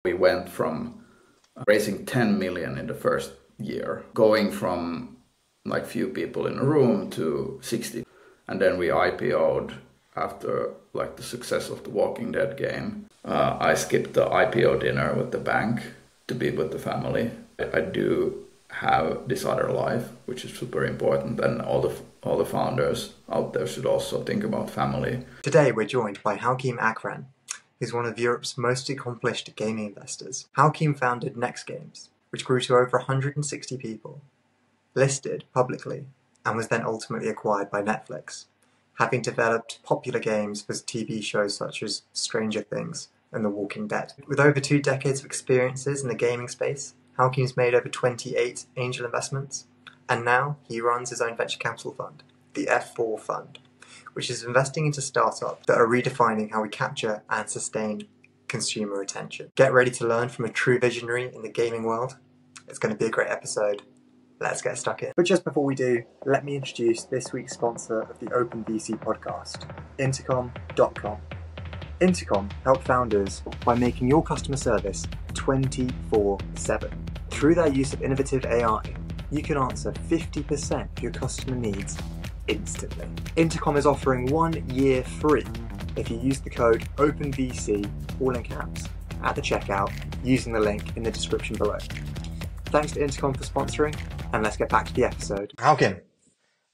We went from raising 10 million in the first year, going from like few people in a room to 60. And then we IPO'd after like the success of the Walking Dead game. I skipped the IPO dinner with the bank to be with the family. I do have this other life, which is super important, and all the founders out there should also think about family. Today we're joined by Joakim Achren, who's one of Europe's most accomplished gaming investors. Joakim founded Next Games, which grew to over 160 people, listed publicly, and was then ultimately acquired by Netflix, having developed popular games for TV shows such as Stranger Things and The Walking Dead. With over 2 decades of experiences in the gaming space, Joakim's made over 28 angel investments, and now he runs his own venture capital fund, the F4 Fund, which is investing into startups that are redefining how we capture and sustain consumer attention. Get ready to learn from a true visionary in the gaming world. It's going to be a great episode. Let's get stuck in. But just before we do, let me introduce this week's sponsor of the OpenVC podcast, Intercom.com. Intercom help founders by making your customer service 24/7. Through their use of innovative AI, you can answer 50% of your customer needs instantly. Intercom is offering 1 year free if you use the code OpenVC, all in caps, at the checkout using the link in the description below. Thanks to Intercom for sponsoring, and let's get back to the episode. Joakim,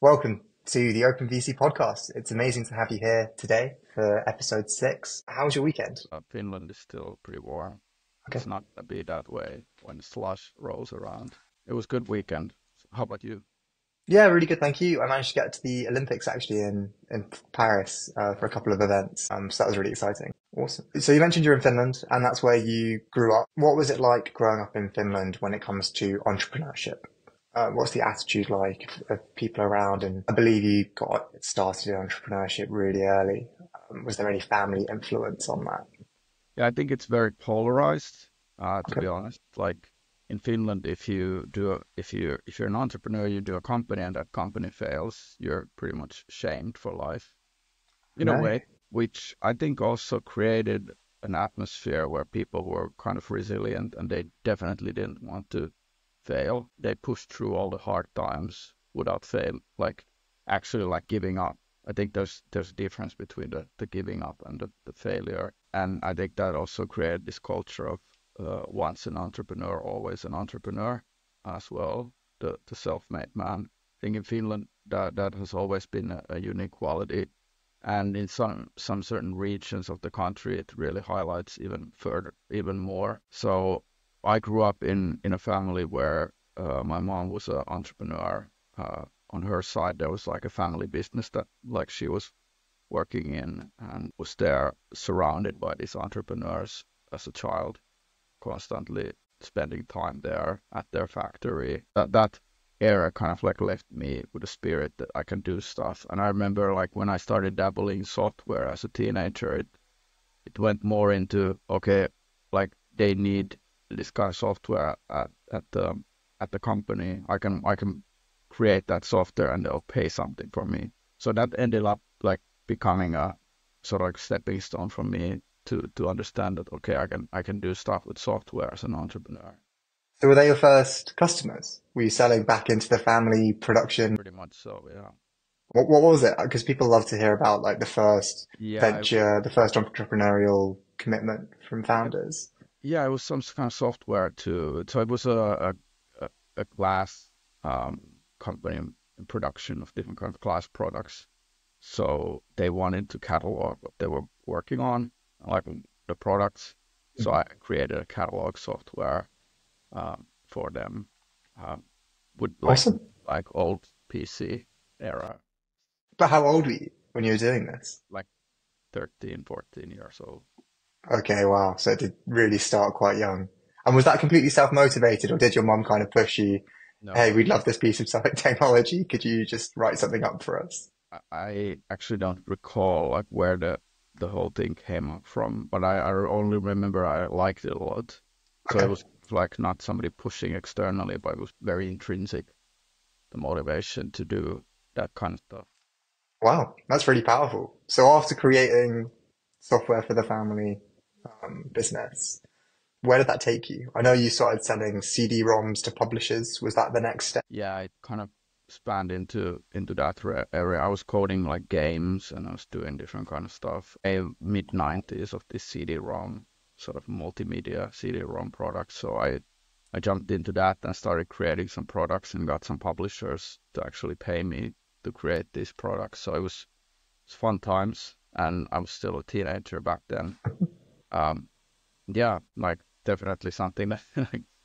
welcome to the OpenVC podcast. It's amazing to have you here today for episode 6. How was your weekend? Finland is still pretty warm. Okay. It's not going to be that way when slush rolls around. It was a good weekend. How about you? Yeah, really good, thank you. I managed to get to the Olympics actually in Paris for a couple of events, so that was really exciting. Awesome. So you mentioned you're in Finland, and that's where you grew up. What was it like growing up in Finland when it comes to entrepreneurship? What's the attitude like of people around? And I believe you got started in entrepreneurship really early. Was there any family influence on that? Yeah, I think it's very polarized, to be honest. Like in Finland, if you're an entrepreneur, you do a company and that company fails, you're pretty much shamed for life in a way, which I think also created an atmosphere where people were kind of resilient and they definitely didn't want to fail. They pushed through all the hard times without fail, like actually like giving up. I think there's a difference between the giving up and the failure. And I think that also created this culture of once an entrepreneur, always an entrepreneur as well, the self-made man. I think in Finland that has always been a unique quality. And in some certain regions of the country, it really highlights even more. So I grew up in a family where my mom was an entrepreneur. On her side, there was like a family business that like she was working in and was there surrounded by these entrepreneurs as a child, constantly spending time there at their factory. That era kind of like left me with a spirit that I can do stuff. And I remember like when I started dabbling in software as a teenager, it went more into, okay, like they need this kind of software at the company. I can create that software and they'll pay something for me. So that ended up like becoming a sort of like stepping stone for me to understand that, okay, I can do stuff with software as an entrepreneur. So were they your first customers? Were you selling back into the family production? Pretty much so, yeah. What was it? Because people love to hear about like the first venture, the first entrepreneurial commitment from founders. Yeah, it was some kind of software too. So it was a glass company in production of different kind of glass products. So they wanted to catalog what they were working on, like the products. So I created a catalog software for them with like old PC era. But how old were you when you were doing this? Like 13, 14 years old. Okay, wow. So it did really start quite young. And was that completely self-motivated, or did your mum kind of push you, No. hey, we'd love this piece of technology. Could you just write something up for us? I actually don't recall like where the whole thing came up from, but I only remember I liked it a lot. So it was like not somebody pushing externally, but it was very intrinsic, the motivation to do that kind of stuff. Wow, that's really powerful. So after creating software for the family business, Where did that take you? I know you started selling CD-ROMs to publishers. Was that the next step? Yeah, it kind of spanned into that area. I was coding like games and I was doing different kind of stuff. Mid 90s of this CD-ROM sort of multimedia CD-ROM product. So I jumped into that and started creating some products and got some publishers to actually pay me to create these products. So it's fun times, and I was still a teenager back then. Um, yeah, like definitely something that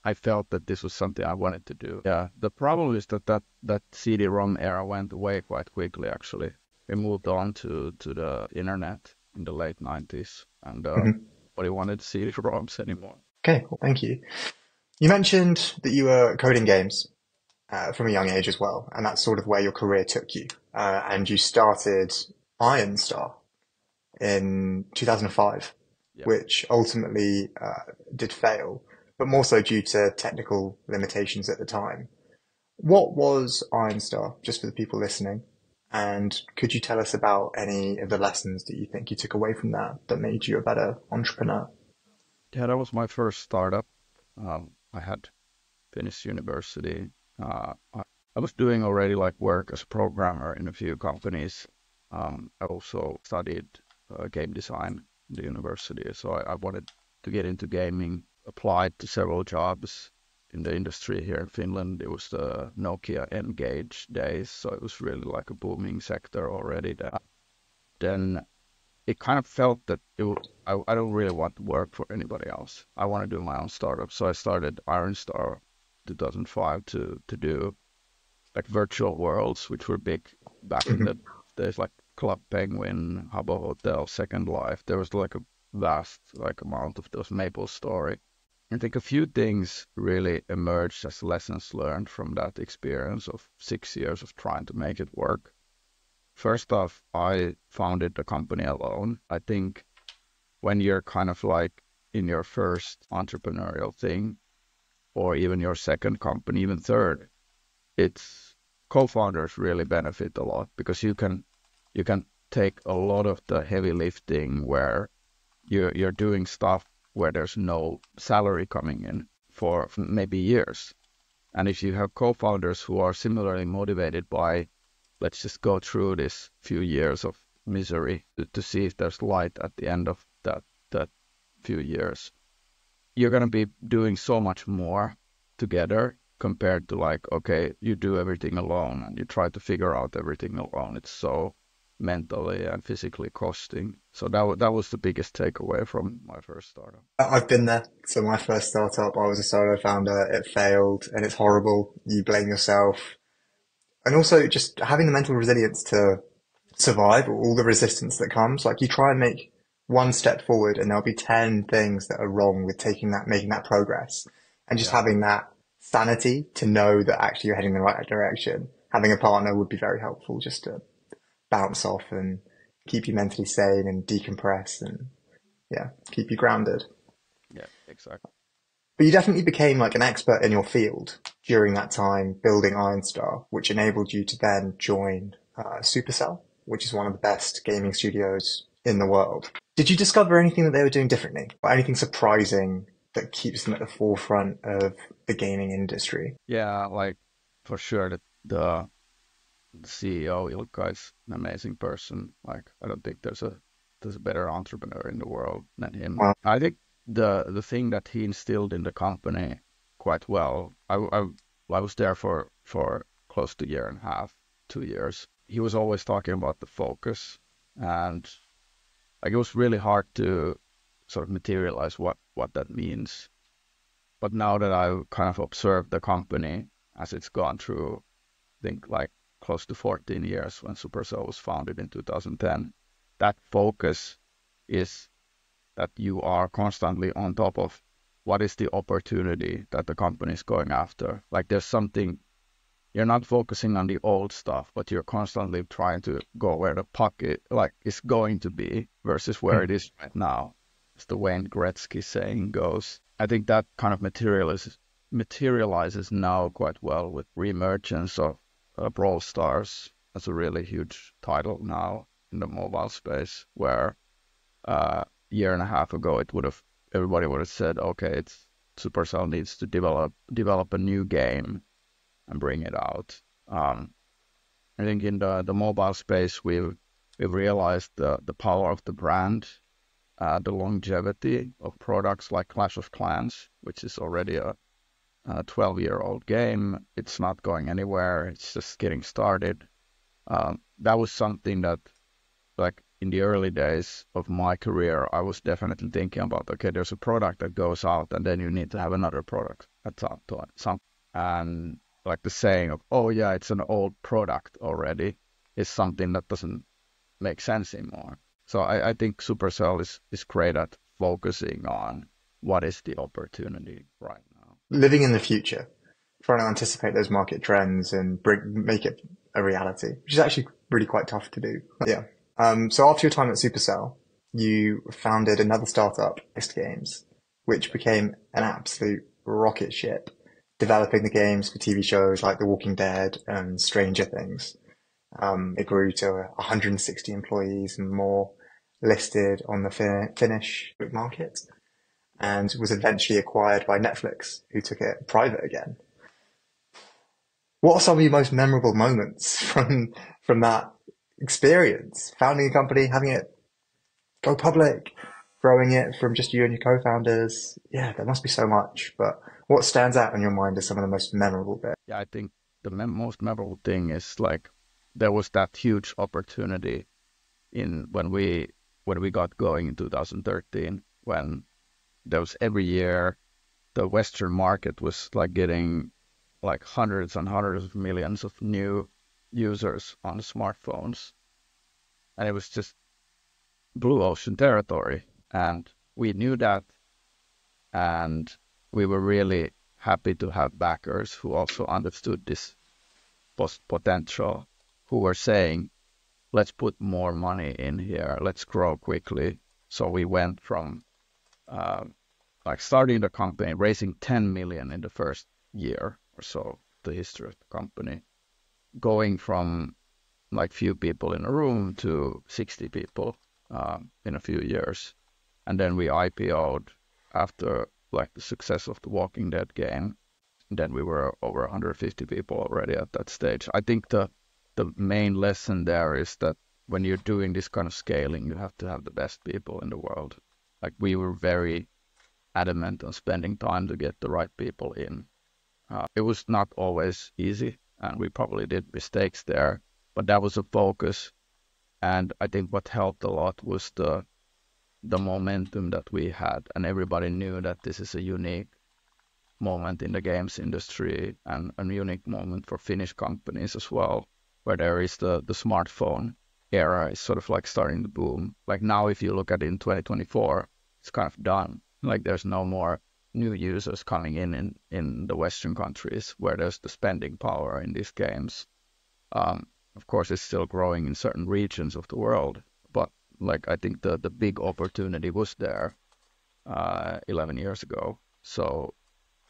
I felt that this was something I wanted to do. Yeah, the problem is that CD-ROM era went away quite quickly. Actually, we moved on to the internet in the late 90s, and nobody wanted CD-ROMs anymore. Okay, cool. Thank you. You mentioned that you were coding games from a young age as well, and that's sort of where your career took you. And you started Ironstar in 2005, Yeah. which ultimately did fail, but more so due to technical limitations at the time. What was Ironstar, just for the people listening? And could you tell us about any of the lessons that you think you took away from that made you a better entrepreneur? Yeah, that was my first startup. I had finished university. I was doing already like work as a programmer in a few companies. I also studied game design in the university, so I wanted to get into gaming. Applied to several jobs in the industry here in Finland. It was the Nokia N-Gage days, so it was really like a booming sector already there. Then it kind of felt that I don't really want to work for anybody else. I want to do my own startup. So I started Ironstar 2005 to do like virtual worlds, which were big back in the days, like Club Penguin, Habbo Hotel, Second Life. There was like a vast like amount of those Maple Story. I think a few things really emerged as lessons learned from that experience of 6 years of trying to make it work. First off, I founded the company alone. I think when you're kind of like in your first entrepreneurial thing, or even your second company, even third, it's co-founders really benefit a lot because you can take a lot of the heavy lifting where you're doing stuff where there's no salary coming in for maybe years. And if you have co-founders who are similarly motivated by, let's just go through this few years of misery to see if there's light at the end of that few years, you're going to be doing so much more together compared to like, okay, you do everything alone and you try to figure out everything alone. It's so mentally and physically costing. So that was the biggest takeaway from my first startup. I've been there. So my first startup, I was a solo founder. It failed and it's horrible. You blame yourself. And also just having the mental resilience to survive all the resistance that comes. Like you try and make one step forward and there'll be 10 things that are wrong with making that progress. And just having that sanity to know that actually you're heading in the right direction. Having a partner would be very helpful just to bounce off and keep you mentally sane and decompress and keep you grounded. Yeah, exactly. But you definitely became like an expert in your field during that time building Ironstar, which enabled you to then join Supercell, which is one of the best gaming studios in the world. Did you discover anything that they were doing differently or anything surprising that keeps them at the forefront of the gaming industry? Yeah, like for sure that the CEO Ilkka is an amazing person. Like I don't think there's a better entrepreneur in the world than him. Wow. I think the thing that he instilled in the company quite well. I was there for close to a year and a half, 2 years. He was always talking about the focus, and like it was really hard to sort of materialize what that means. But now that I kind of observed the company as it's gone through, I think like close to 14 years when Supercell was founded in 2010, that focus is that you are constantly on top of what is the opportunity that the company is going after. Like there's something, you're not focusing on the old stuff, but you're constantly trying to go where the puck is going to be versus where it is right now. As the Wayne Gretzky saying goes. I think that kind of materializes now quite well with reemergence of Brawl Stars as a really huge title now in the mobile space, where a year and a half ago it would have everybody would have said, okay, it's Supercell needs to develop a new game and bring it out. I think in the mobile space, we've realized the power of the brand, the longevity of products like Clash of Clans, which is already a 12-year-old game. It's not going anywhere. It's just getting started. That was something that, like in the early days of my career, I was definitely thinking about, okay, there's a product that goes out and then you need to have another product at some. And like the saying of, oh yeah, it's an old product already, is something that doesn't make sense anymore. So I think Supercell is great at focusing on what is the opportunity right now. Living in the future, trying to anticipate those market trends and make it a reality, which is actually really quite tough to do. Yeah. So after your time at Supercell, you founded another startup, Mist Games, which became an absolute rocket ship, developing the games for TV shows like The Walking Dead and Stranger Things. It grew to 160 employees and more, listed on the Finnish market, and was eventually acquired by Netflix, who took it private again. What are some of your most memorable moments from that experience? Founding a company, having it go public, growing it from just you and your co-founders. Yeah, there must be so much. But what stands out in your mind as some of the most memorable bits? Yeah, I think the most memorable thing is like there was that huge opportunity in when we got going in 2013, when there was every year the Western market was like getting like hundreds and hundreds of millions of new users on smartphones. And it was just blue ocean territory. And we knew that. And we were really happy to have backers who also understood this potential, who were saying, let's put more money in here, let's grow quickly. So we went from like starting the company, raising 10 million in the first year or so, the history of the company, going from like few people in a room to 60 people in a few years. And then we IPO'd after like the success of the Walking Dead game. And then we were over 150 people already at that stage. I think the main lesson there is that when you're doing this kind of scaling, you have to have the best people in the world. Like we were very adamant on spending time to get the right people in. It was not always easy, and we probably did mistakes there, but that was a focus. And I think what helped a lot was the momentum that we had, and everybody knew that this is a unique moment in the games industry and a unique moment for Finnish companies as well, where there is the smartphone era is sort of like starting to boom. Like now, if you look at it in 2024, it's kind of done. Like there's no more new users coming in the Western countries where there's the spending power in these games. Of course, it's still growing in certain regions of the world, but like I think the big opportunity was there 11 years ago. So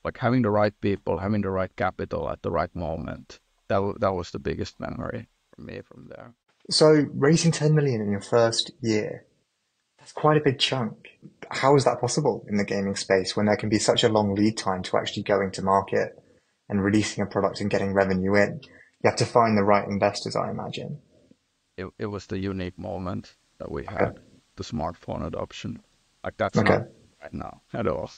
like having the right people, having the right capital at the right moment, that was the biggest memory for me from there. So raising 10 million in your first year, that's quite a big chunk. How is that possible in the gaming space when there can be such a long lead time to actually going to market and releasing a product and getting revenue in? You have to find the right investors, I imagine. It was the unique moment that we had, the smartphone adoption. Like that's Okay. not right now at all.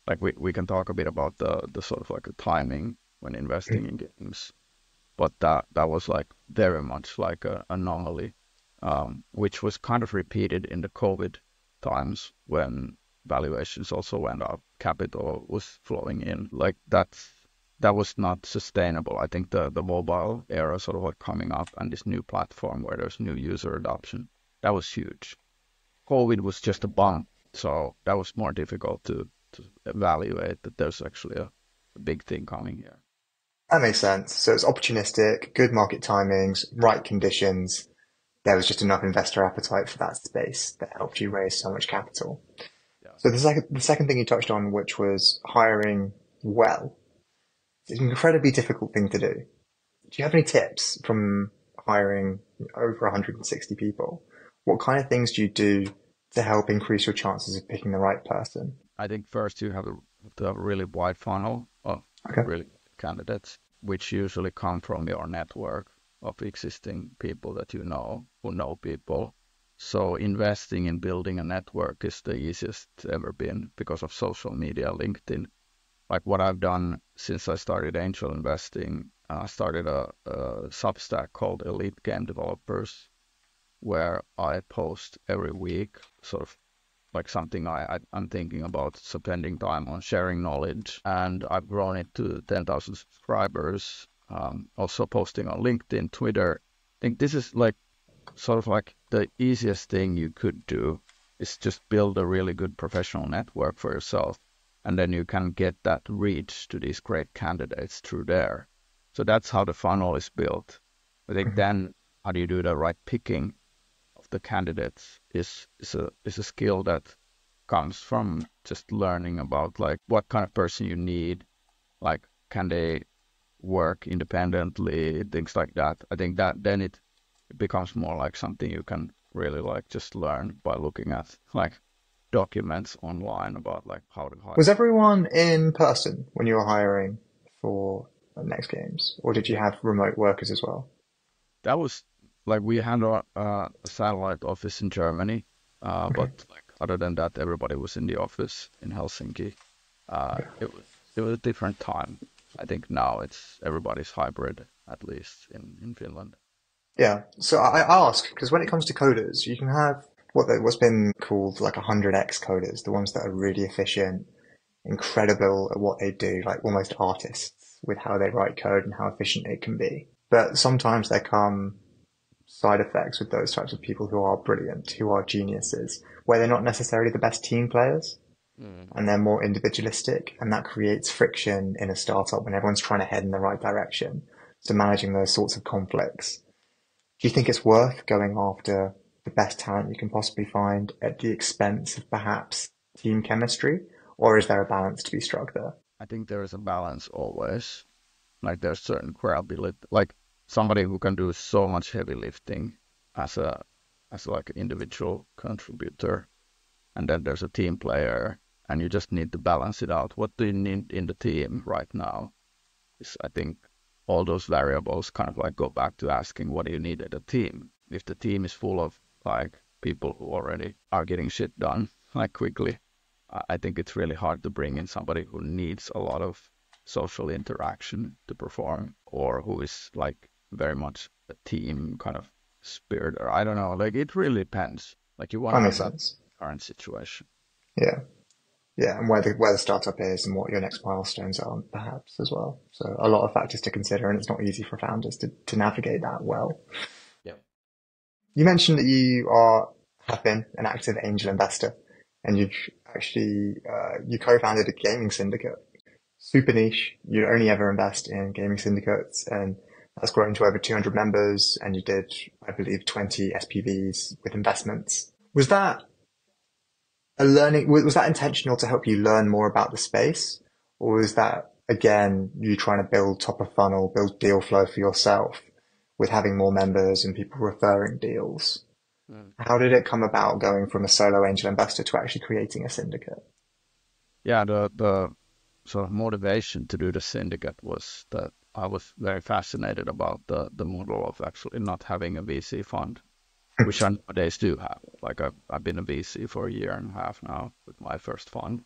Like we can talk a bit about the sort of like the timing when investing in games, but that was like very much like an anomaly, which was kind of repeated in the COVID times when valuations also went up, capital was flowing in. Like that was not sustainable. I think the mobile era sort of like coming up and this new platform where there's new user adoption, that was huge. COVID was just a bump, so that was more difficult to evaluate that there's actually a big thing coming here. That makes sense. So it's opportunistic, good market timings, right conditions. There was just enough investor appetite for that space that helped you raise so much capital. Yeah. So the second thing you touched on, which was hiring well, it's an incredibly difficult thing to do. Do you have any tips from hiring over 160 people? What kind of things do you do to help increase your chances of picking the right person? I think first you have to have a really wide funnel of Okay. really candidates, which usually come from your network of existing people that you know, who know people. So investing in building a network is the easiest ever been because of social media, LinkedIn. Like what I've done since I started angel investing, I started a Substack called Elite Game Developers, where I post every week, sort of like something I'm thinking about spending time on, sharing knowledge. And I've grown it to 10,000 subscribers, also posting on LinkedIn, Twitter. I think this is like sort of like the easiest thing you could do is just build a really good professional network for yourself. And then you can get that reach to these great candidates through there. So that's how the funnel is built. I think then how do you do the right picking of the candidates is a skill that comes from just learning about like what kind of person you need, like can they work independently, things like that. I think that then it becomes more like something you can really like just learn by looking at like documents online about like how to hire. Was everyone in person when you were hiring for Next Games, or did you have remote workers as well? That was like we had a satellite office in Germany, but like other than that, everybody was in the office in Helsinki. It was a different time. I think now it's everybody's hybrid, at least in Finland. Yeah. So I ask because when it comes to coders, you can have what's been called like 100x coders, the ones that are really efficient, incredible at what they do, like almost artists with how they write code and how efficient it can be. But sometimes there come side effects with those types of people who are brilliant, who are geniuses, where they're not necessarily the best team players and they're more individualistic, and that creates friction in a startup when everyone's trying to head in the right direction. So managing those sorts of conflicts. Do you think it's worth going after the best talent you can possibly find at the expense of perhaps team chemistry, or is there a balance to be struck there? I think there is a balance always. Like there's certain credibility, like somebody who can do so much heavy lifting as like an individual contributor, and then there's a team player, and you just need to balance it out. What do you need in the team right now? Is I think all those variables kind of like go back to asking what do you need at a team. If the team is full of like people who already are getting shit done like quickly, I think it's really hard to bring in somebody who needs a lot of social interaction to perform, or who is like very much a team kind of spirit, or I don't know, like it really depends. Like you want That to makes have that sense. current situation. Yeah. Yeah. And where the startup is and what your next milestones are, perhaps as well. So a lot of factors to consider, and it's not easy for founders to navigate that well. Yeah. You mentioned that have been an active angel investor, and you've actually, you co-founded a gaming syndicate. Super niche. You only ever invest in gaming syndicates, and that's grown to over 200 members, and you did, I believe, 20 SPVs with investments. Was that was that intentional to help you learn more about the space? Or was that, again, you trying to build top of funnel, build deal flow for yourself with having more members and people referring deals? Mm. How did it come about going from a solo angel investor to actually creating a syndicate? Yeah, the sort of motivation to do the syndicate was that I was very fascinated about the model of actually not having a VC fund, which I nowadays do have. Like I've been a VC for a year and a half now with my first fund.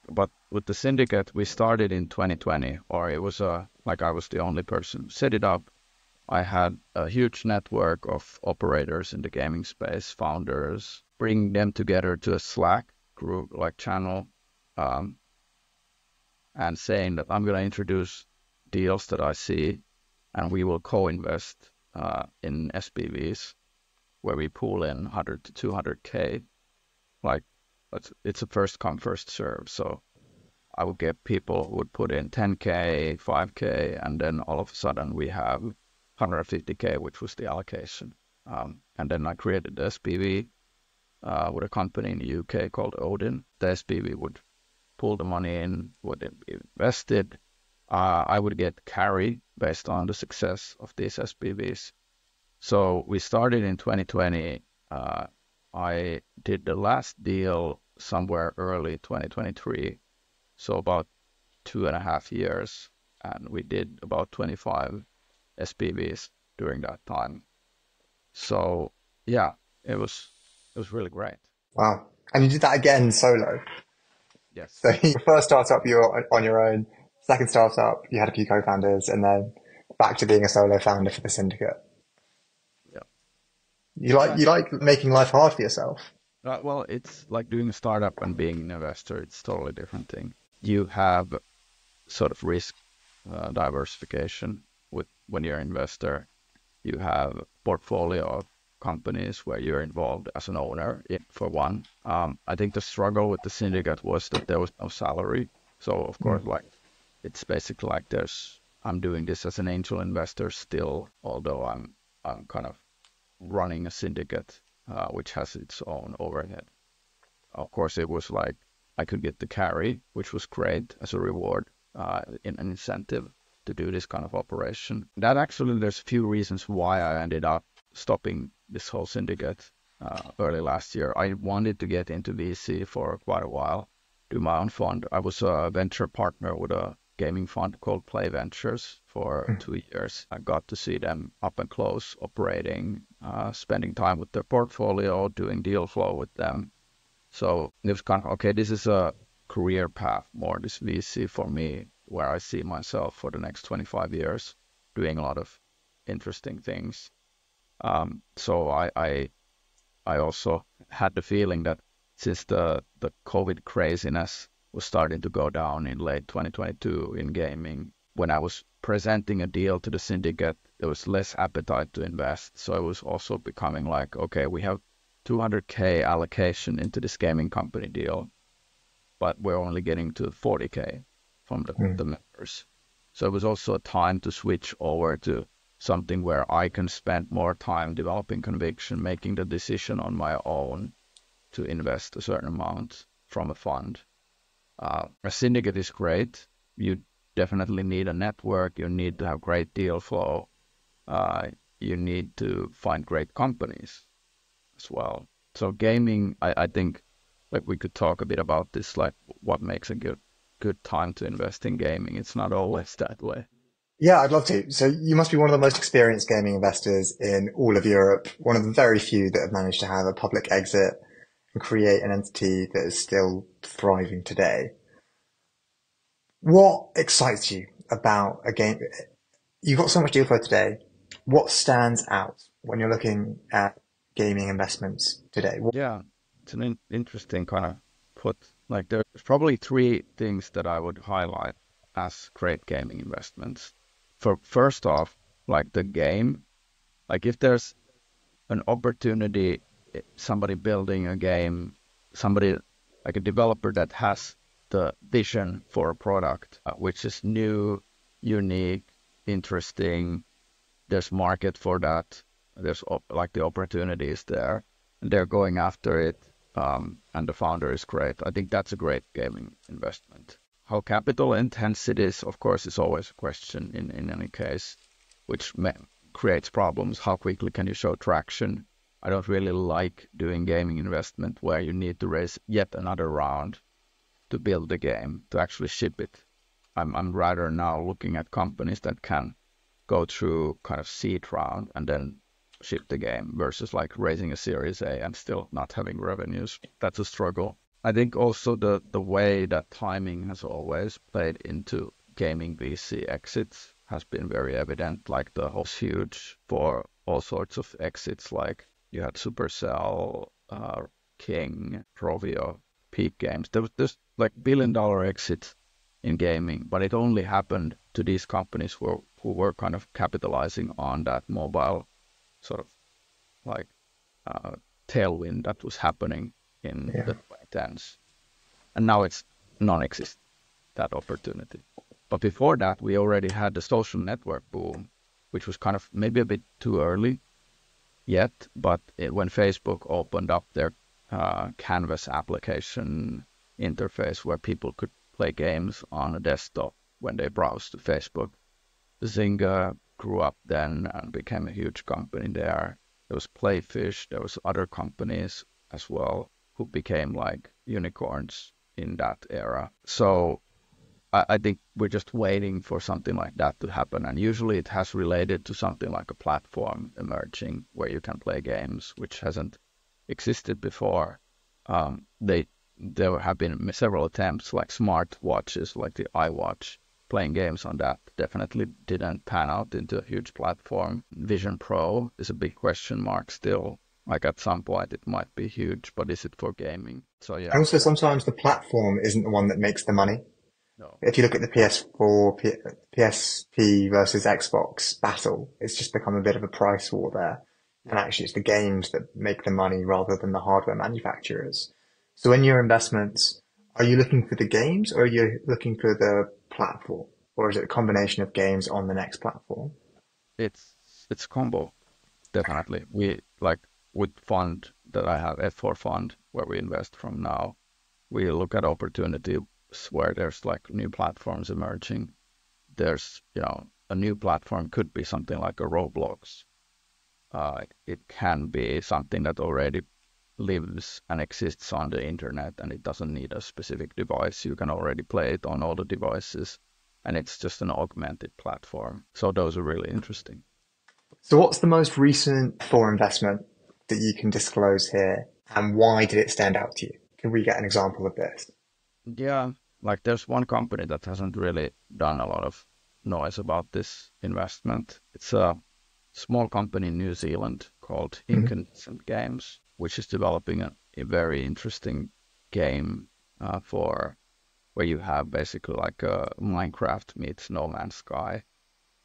But with the syndicate, we started in 2020, or it was like I was the only person who set it up. I had a huge network of operators in the gaming space, founders, bringing them together to a Slack group, like channel, um, and saying that I'm going to introduce deals that I see, and we will co-invest in SPVs where we pool in 100 to 200K. Like it's a first come, first serve. So I would get people who would put in 10K, 5K, and then all of a sudden we have 150K, which was the allocation. And then I created the SPV with a company in the UK called Odin. The SPV would pull the money in, would it be invested. I would get carry based on the success of these SPVs. So we started in 2020 I did the last deal somewhere early 2023, so about 2.5 years, and we did about 25 SPVs during that time. So yeah, it was really great. Wow. And you did that again solo. Yes. So your first startup, you were on your own. Second startup, you had a few co-founders, and then back to being a solo founder for the Syndicate. Yeah. You like making life hard for yourself. Well, it's like doing a startup and being an investor. It's a totally different thing. You have sort of risk diversification with when you're an investor. You have a portfolio of companies where you're involved as an owner, for one. I think the struggle with the syndicate was that there was no salary. So of course, like it's basically like I'm doing this as an angel investor still, although I'm kind of running a syndicate, which has its own overhead. Of course, it was like I could get the carry, which was great as a reward, in an incentive to do this kind of operation. That actually, there's a few reasons why I ended up stopping this whole syndicate early last year. I wanted to get into VC for quite a while, do my own fund. I was a venture partner with a gaming fund called Play Ventures for 2 years. I got to see them up and close, operating, spending time with their portfolio, doing deal flow with them. So it was kind of, okay, this is a career path more, this VC for me, where I see myself for the next 25 years doing a lot of interesting things. So I also had the feeling that since the COVID craziness was starting to go down in late 2022 in gaming, when I was presenting a deal to the syndicate, there was less appetite to invest. So it was also becoming like, okay, we have 200K allocation into this gaming company deal, but we're only getting to 40K from the members. So it was also a time to switch over to something where I can spend more time developing conviction, making the decision on my own to invest a certain amount from a fund. A syndicate is great. You definitely need a network. You need to have great deal flow. You need to find great companies as well. So gaming, I think, like we could talk a bit about this, like what makes a good time to invest in gaming. It's not always that way. Yeah, I'd love to. So you must be one of the most experienced gaming investors in all of Europe, one of the very few that have managed to have a public exit and create an entity that is still thriving today. What excites you about a game? You've got so much deal flow today. What stands out when you're looking at gaming investments today? Yeah, it's an interesting kind of put. Like there's probably three things that I would highlight as great gaming investments. First off, like the game, like if there's an opportunity, somebody building a game, somebody like a developer that has the vision for a product, which is new, unique, interesting, there's market for that, there's like the opportunity is there, and they're going after it, and the founder is great. I think that's a great gaming investment. How capital intense it is, of course, is always a question in any case, which creates problems. How quickly can you show traction? I don't really like doing gaming investment where you need to raise yet another round to build the game, to actually ship it. I'm rather now looking at companies that can go through kind of seed round and then ship the game versus like raising a Series A and still not having revenues. That's a struggle. I think also the way that timing has always played into gaming VC exits has been very evident. Like the whole huge for all sorts of exits, like you had Supercell, King, Rovio, Peak Games. There was this like $1 billion exit in gaming, but it only happened to these companies who were kind of capitalizing on that mobile sort of like tailwind that was happening in the 2010s. And now it's non-existent, that opportunity. But before that, we already had the social network boom, which was kind of maybe a bit too early yet, but when Facebook opened up their Canvas application interface where people could play games on a desktop when they browsed to Facebook, Zynga grew up then and became a huge company there. There was Playfish, there was other companies as well, who became like unicorns in that era. So I think we're just waiting for something like that to happen. And usually it has related to something like a platform emerging where you can play games, which hasn't existed before. There have been several attempts, like smart watches, like the iWatch, playing games on that definitely didn't pan out into a huge platform. Vision Pro is a big question mark still. Like at some point it might be huge, but is it for gaming? So yeah. And also sometimes the platform isn't the one that makes the money. No. If you look at the PS4, PSP versus Xbox battle, it's just become a bit of a price war there. And actually it's the games that make the money rather than the hardware manufacturers. So in your investments, are you looking for the games or are you looking for the platform? Or is it a combination of games on the next platform? It's combo, definitely. We like with fund that I have, F4 fund, where we invest from now, we look at opportunities where there's like new platforms emerging. There's, a new platform could be something like a Roblox. It can be something that already lives and exists on the internet and it doesn't need a specific device. You can already play it on all the devices and it's just an augmented platform. So those are really interesting. So what's the most recent for investment that you can disclose here and why did it stand out to you? Can we get an example of this? Yeah, like there's one company that hasn't really done a lot of noise about this investment. It's a small company in New Zealand called Incandescent Games, which is developing a very interesting game for where you have basically like a Minecraft meets No Man's Sky,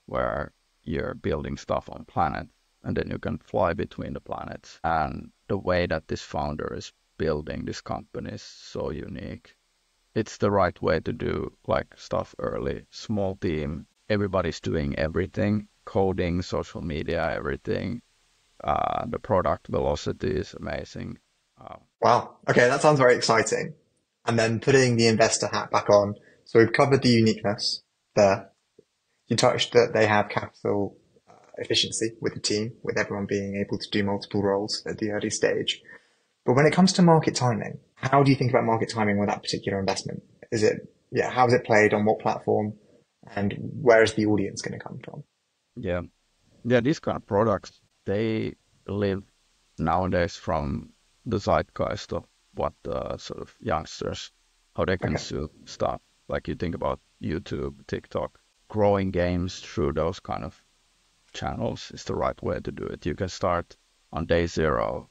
where you're building stuff on planet and then you can fly between the planets. And the way that this founder is building this company is so unique. It's the right way to do like stuff early, small team, everybody's doing everything, coding, social media, everything. The product velocity is amazing. Wow. Okay, that sounds very exciting. And then putting the investor hat back on. So we've covered the uniqueness there. You touched that they have capital efficiency with the team, with everyone being able to do multiple roles at the early stage. But when it comes to market timing, how do you think about market timing with that particular investment? How is it played on what platform and where is the audience going to come from? Yeah. Yeah, these kind of products, they live nowadays from the zeitgeist of what sort of youngsters, how they consume stuff. Like you think about YouTube, TikTok, growing games through those kind of channels is the right way to do it. You can start on day zero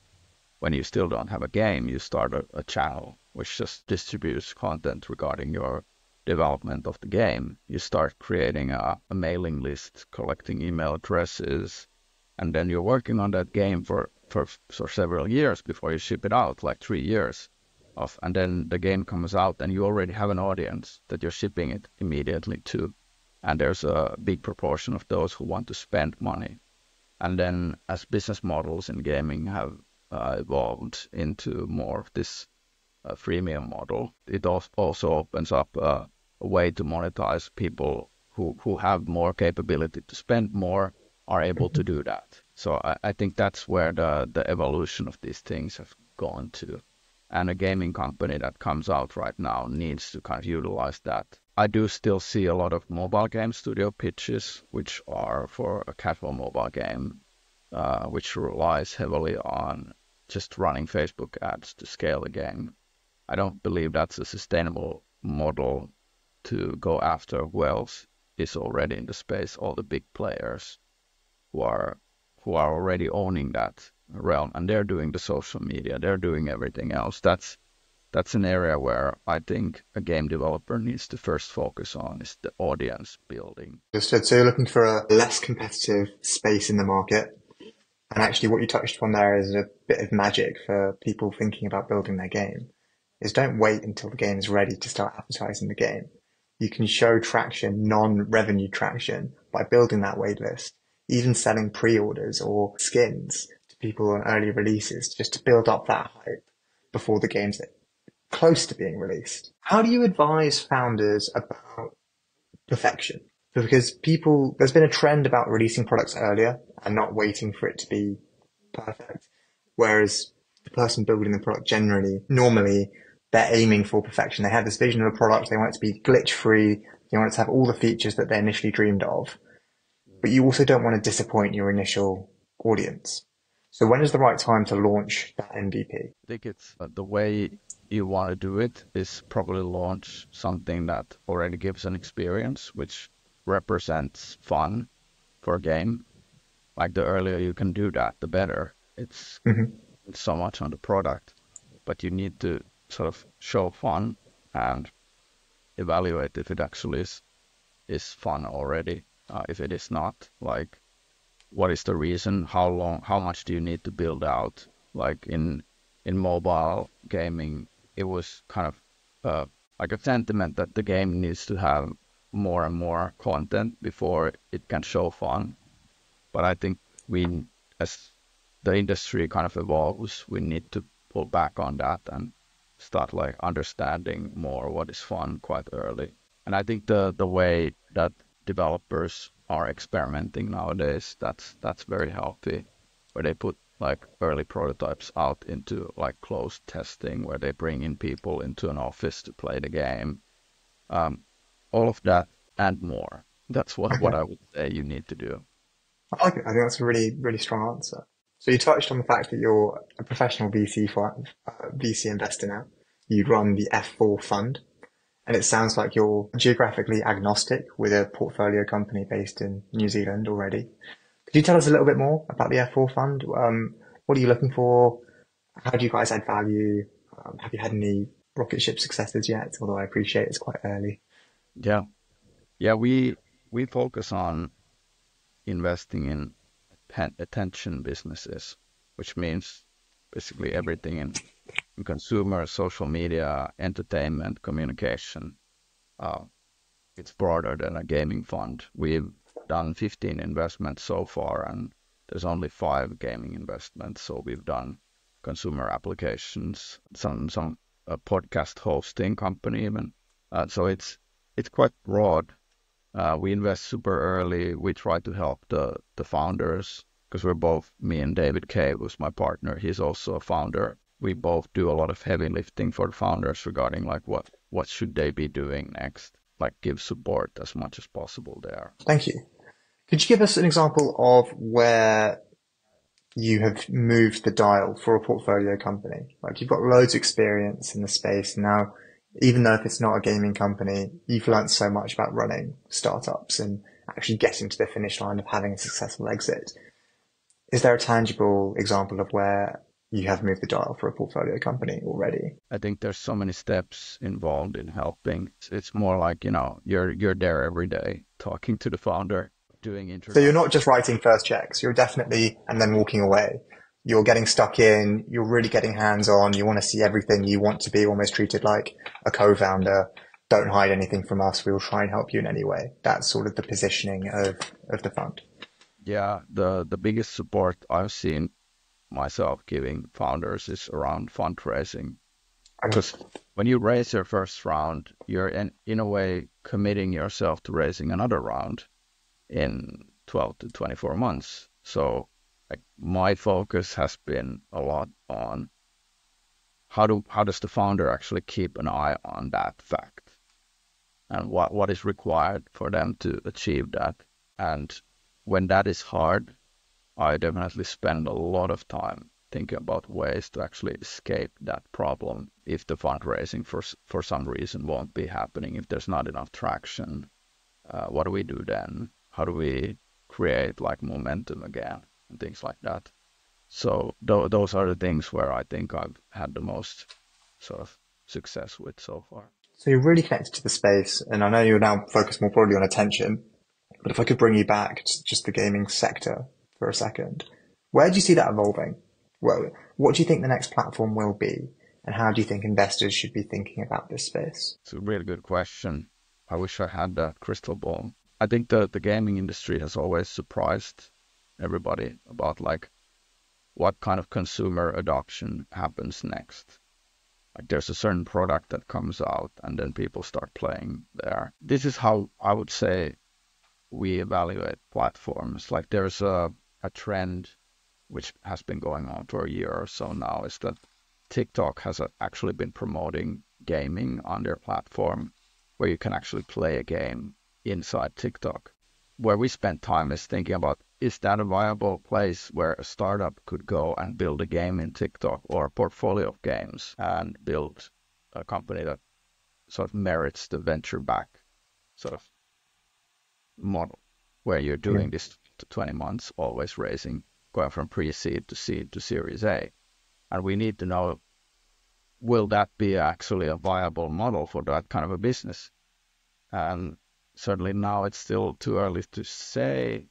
when you still don't have a game. You start a channel which just distributes content regarding your development of the game. You start creating a mailing list, collecting email addresses, and then you're working on that game for several years before you ship it out, like 3 years of, and then the game comes out and you already have an audience that you're shipping it immediately to. And there's a big proportion of those who want to spend money. And then as business models in gaming have evolved into more of this freemium model, it also opens up a way to monetize. People who have more capability to spend more are able to do that. So I think that's where the evolution of these things have gone to. And a gaming company that comes out right now needs to kind of utilize that. I do still see a lot of mobile game studio pitches, which are for a casual mobile game, which relies heavily on just running Facebook ads to scale the game. I don't believe that's a sustainable model to go after who else is already in the space, all the big players who are already owning that realm, and they're doing the social media, they're doing everything else. That's an area where I think a game developer needs to first focus on is the audience building. Understood. So you're looking for a less competitive space in the market. And actually what you touched upon there is a bit of magic for people thinking about building their game, is don't wait until the game is ready to start advertising the game. You can show traction, non-revenue traction, by building that wait list, even selling pre-orders or skins to people on early releases just to build up that hype before the game's close to being released. How do you advise founders about perfection? Because there's been a trend about releasing products earlier and not waiting for it to be perfect. Whereas the person building the product normally, they're aiming for perfection. They have this vision of a product. They want it to be glitch free. They want it to have all the features that they initially dreamed of. But you also don't want to disappoint your initial audience. So when is the right time to launch that MVP? I think it's the way you want to do it is probably launch something that already gives an experience, which represents fun for a game. Like the earlier you can do that, the better. It's so much on the product, but you need to sort of show fun and evaluate if it actually is fun already. If it is not, like, what is the reason? How much do you need to build out? Like in mobile gaming, it was kind of like a sentiment that the game needs to have more and more content before it can show fun. But I think as the industry kind of evolves, we need to pull back on that and start like understanding more what is fun quite early. And I think the way that developers are experimenting nowadays, that's very healthy, where they put like early prototypes out into like closed testing, where they bring in people into an office to play the game. All of that and more. That's what I would say you need to do. I like it. I think that's a really, really strong answer. So you touched on the fact that you're a professional VC investor now. You run the F4 fund, and it sounds like you're geographically agnostic with a portfolio company based in New Zealand already. Could you tell us a little bit more about the F4 fund? What are you looking for? How do you guys add value? Have you had any rocket ship successes yet? Although I appreciate it's quite early. Yeah, we focus on investing in attention businesses, which means basically everything in consumer, social media, entertainment, communication. It's broader than a gaming fund. We've done 15 investments so far, and there's only 5 gaming investments. So we've done consumer applications, some podcast hosting company even. So it's quite broad. We invest super early. We try to help the founders, because we're both, me and David Kay, who's my partner, he's also a founder. We both do a lot of heavy lifting for the founders regarding like what should they be doing next, like give support as much as possible there. Thank you. Could you give us an example of where you have moved the dial for a portfolio company? Like you've got loads of experience in the space now. Even though if it's not a gaming company, you've learned so much about running startups and actually getting to the finish line of having a successful exit. Is there a tangible example of where you have moved the dial for a portfolio company already? I think there's so many steps involved in helping. It's more like, you're there every day talking to the founder, doing interviews. So you're not just writing first checks, you're definitely, and then walking away. You're getting stuck in, you're really getting hands-on, you want to see everything, you want to be almost treated like a co-founder. Don't hide anything from us, we will try and help you in any way. That's sort of the positioning of the fund. Yeah, the biggest support I've seen myself giving founders is around fundraising. Because when you raise your first round, you're in a way committing yourself to raising another round in 12 to 24 months. So like my focus has been a lot on how does the founder actually keep an eye on that fact, and what is required for them to achieve that. And when that is hard, I definitely spend a lot of time thinking about ways to actually escape that problem if the fundraising for some reason won't be happening, if there's not enough traction. What do we do then? How do we create like momentum again and things like that? So those are the things where I think I've had the most sort of success with so far. So you're really connected to the space, and I know you're now focused more broadly on attention, but if I could bring you back to just the gaming sector for a second, where do you see that evolving? Well, what do you think the next platform will be, and how do you think investors should be thinking about this space? It's a really good question. I wish I had that crystal ball. I think the gaming industry has always surprised everybody about like what kind of consumer adoption happens next. Like there's a certain product that comes out and then people start playing there. This is how I would say we evaluate platforms. Like there's a trend which has been going on for a year or so now, is that TikTok has actually been promoting gaming on their platform where you can actually play a game inside TikTok. Where we spend time is thinking about, is that a viable place where a startup could go and build a game in TikTok or a portfolio of games and build a company that sort of merits the venture back sort of model, where you're doing this to 20 months, always raising, going from pre-seed to seed to Series A. And we need to know, will that be actually a viable model for that kind of a business? And certainly now it's still too early to say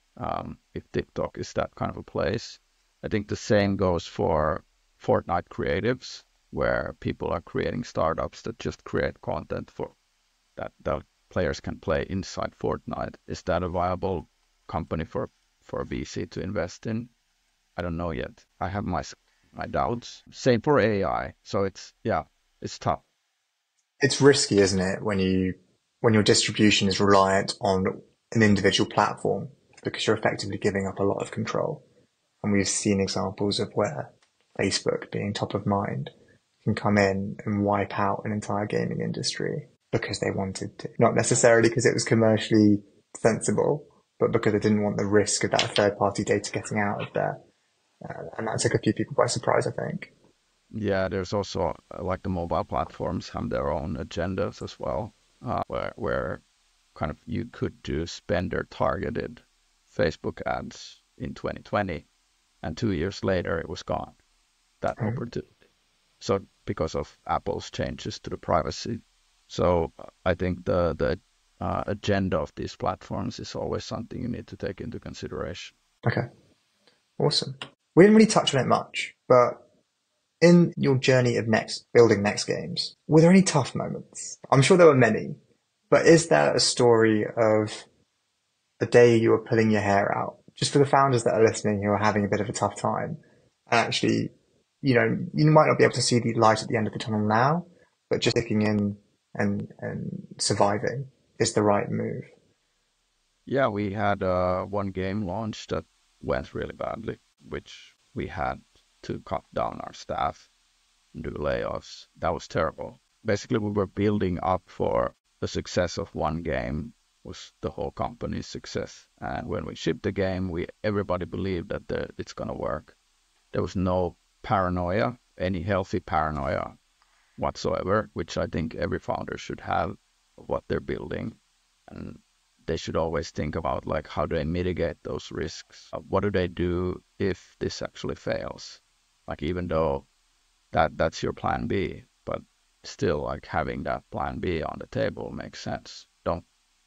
if TikTok is that kind of a place. I think the same goes for Fortnite creatives, where people are creating startups that just create content for that the players can play inside Fortnite. Is that a viable company for a VC to invest in? I don't know yet. I have my doubts. Same for AI. So it's tough. It's risky, isn't it, when your distribution is reliant on an individual platform, because you're effectively giving up a lot of control. And we've seen examples of where Facebook, being top of mind, can come in and wipe out an entire gaming industry because they wanted to. Not necessarily because it was commercially sensible, but because they didn't want the risk of that third-party data getting out of there. And that took a few people by surprise, I think. Yeah, there's also like the mobile platforms have their own agendas as well, where kind of you could do spender targeted Facebook ads in 2020, and 2 years later it was gone, that opportunity. So because of Apple's changes to the privacy. So I think the agenda of these platforms is always something you need to take into consideration. Okay, awesome. We didn't really touch on it much, but in your journey of building next games, were there any tough moments? I'm sure there were many, but is there a story of a day you were pulling your hair out? Just for the founders that are listening who are having a bit of a tough time, and actually, you might not be able to see the light at the end of the tunnel now, but just sticking in and surviving is the right move. Yeah, we had one game launch that went really badly, which we had to cut down our staff and do layoffs. That was terrible. Basically, we were building up for the success of one game was the whole company's success. And when we shipped the game, everybody believed that it's going to work. There was no paranoia, any healthy paranoia whatsoever, which I think every founder should have of what they're building. And they should always think about, like, how do they mitigate those risks? What do they do if this actually fails? Like, even though that's your plan B, but still, like, having that plan B on the table makes sense. Don't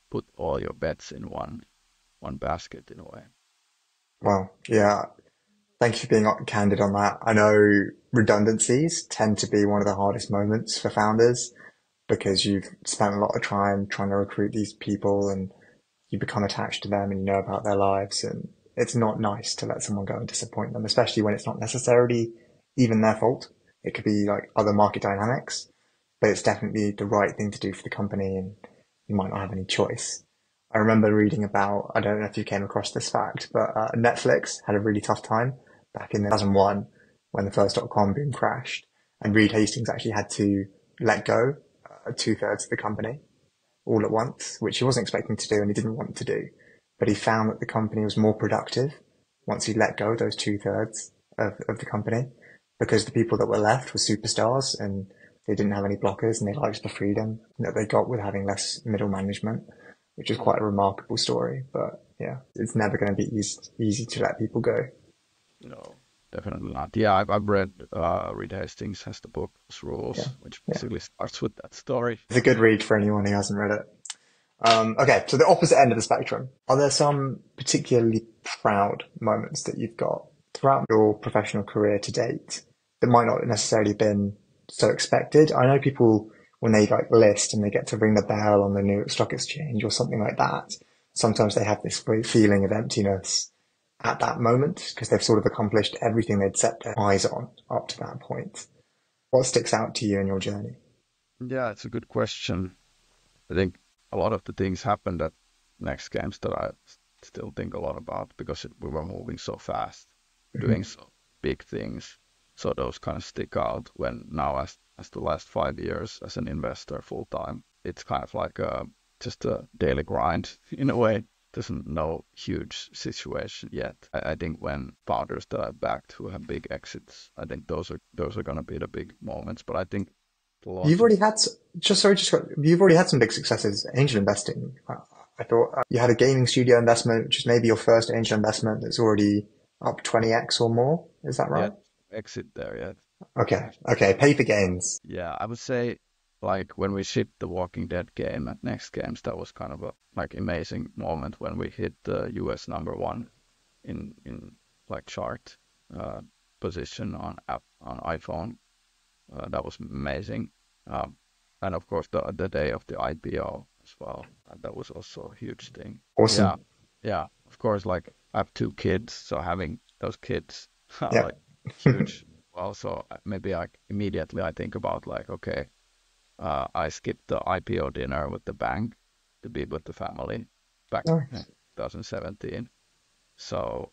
put all your bets in one basket in a way. Well, yeah. Thank you for being candid on that. I know redundancies tend to be one of the hardest moments for founders because you've spent a lot of time trying to recruit these people and you become attached to them and you know about their lives, and it's not nice to let someone go and disappoint them, especially when it's not necessarily even their fault. It could be like other market dynamics, but it's definitely the right thing to do for the company and you might not have any choice. I remember reading about, I don't know if you came across this fact, but Netflix had a really tough time back in 2001 when the first .com boom crashed, and Reed Hastings actually had to let go 2/3 of the company all at once, which he wasn't expecting to do and he didn't want to do. But he found that the company was more productive once he let go those 2/3 of the company, because the people that were left were superstars and they didn't have any blockers and they liked the freedom that they got with having less middle management, which is quite a remarkable story. But yeah, it's never going to be easy to let people go. No, definitely not. Yeah, I've read Reed Hastings has the book's rules, which basically starts with that story. It's a good read for anyone who hasn't read it. Okay, so the opposite end of the spectrum. Are there some particularly proud moments that you've got throughout your professional career to date that might not necessarily have been so expected? I know people, when they like list and they get to ring the bell on the New York Stock Exchange or something like that, sometimes they have this great feeling of emptiness at that moment because they've sort of accomplished everything they'd set their eyes on up to that point. What sticks out to you in your journey? Yeah, it's a good question. I think a lot of the things happened at Next Games that I still think a lot about because we were moving so fast. doing so big things. So those kind of stick out when now as the last 5 years as an investor full time, it's kind of like just a daily grind in a way. There's no huge situation yet. I think when founders that I've backed who have big exits, I think those are going to be the big moments. But I think the You've launch already had, you've already had some big successes angel investing. I thought you had a gaming studio investment, which is maybe your first angel investment that's already up 20x or more. Is that right? exit there yet. Okay. Pay for gains. Yeah, I would say like when we shipped the Walking Dead game at Next Games, that was kind of a like amazing moment when we hit the US #1 in like chart position on iPhone. That was amazing. And of course the day of the IPO as well. That was also a huge thing. Awesome. Yeah. Of course, like I have 2 kids, so having those kids are Yeah. like huge. Well, so maybe immediately I think about like, okay, I skipped the IPO dinner with the bank to be with the family back in Nice. 2017. So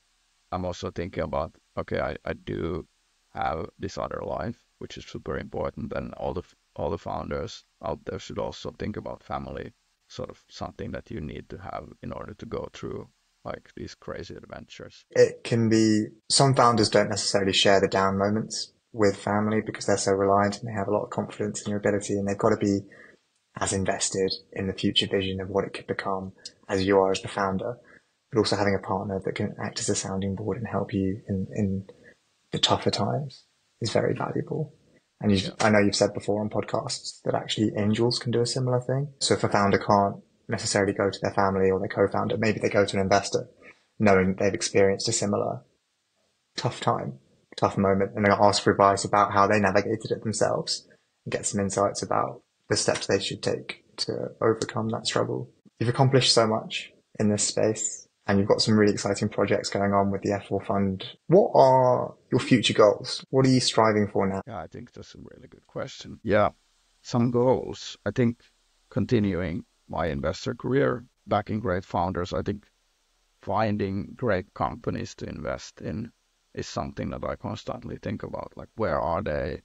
I'm also thinking about, okay, I do have this other life, which is super important, and all the founders out there should also think about family, sort of something that you need to have in order to go through like these crazy adventures. It can be, some founders don't necessarily share the down moments with family because they're so reliant and they have a lot of confidence in your ability, and they've got to be as invested in the future vision of what it could become as you are as the founder, but also having a partner that can act as a sounding board and help you in the tougher times is very valuable. And I know you've said before on podcasts that actually angels can do a similar thing. So if a founder can't necessarily go to their family or their co-founder, maybe they go to an investor knowing they've experienced a similar tough time, tough moment, and they'll ask for advice about how they navigated it themselves and get some insights about the steps they should take to overcome that struggle. You've accomplished so much in this space, and you've got some really exciting projects going on with the F4 fund. What are your future goals? What are you striving for now? Yeah, I think that's a really good question. Yeah, some goals. I think continuing my investor career, backing great founders. I think finding great companies to invest in is something that I constantly think about. Like, where are they?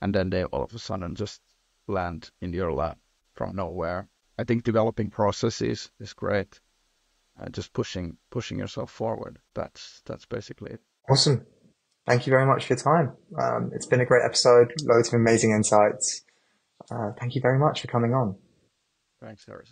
And then they all of a sudden just land in your lap from nowhere. I think developing processes is great. Just pushing yourself forward. That's basically it. Awesome. Thank you very much for your time. It's been a great episode, loads of amazing insights. Thank you very much for coming on. Thanks, Harrison.